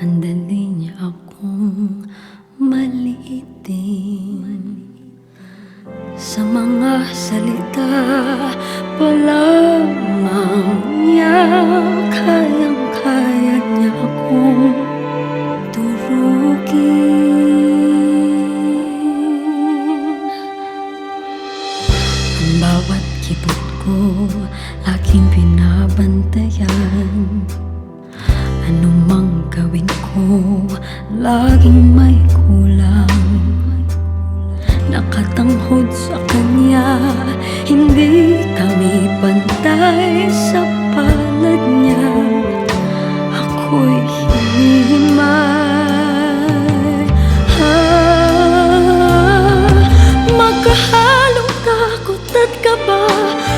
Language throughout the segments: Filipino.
Ang dali niya akong maliitin. Sa mga salita pa lamang niya, kayang-kaya niya akong durugin. Ang bawat kibot ko laging binabantayan. Anumang gawin ko, laging may kulang. Nakatanghod sa kanya, hindi kami pantay sa palad niya. Ako'y hinihimay. Magkahalong takot at kaba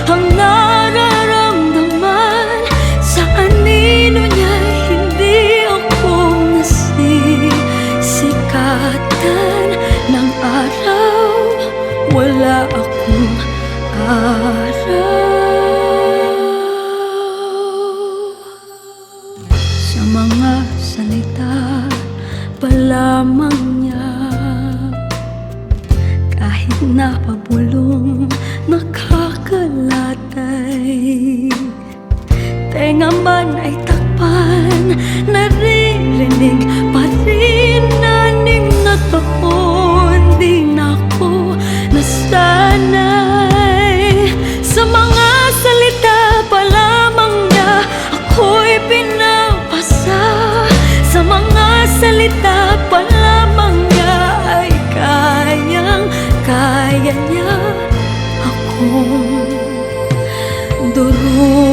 ang nararamdaman. Sa anino niya hindi ako nasisikatan ng araw. Wala akong araw. Sa mga salita pa lamang niya, kahit napabulong nakakalatay. Tenga man ay takpan, naririnig pa rin anim na taon. Di na ako nasanay sa mga salita pa lamang niya. Ako'y pinapasa sa mga salita pa lamang niya. Ay kayang-kaya niya akong durugin.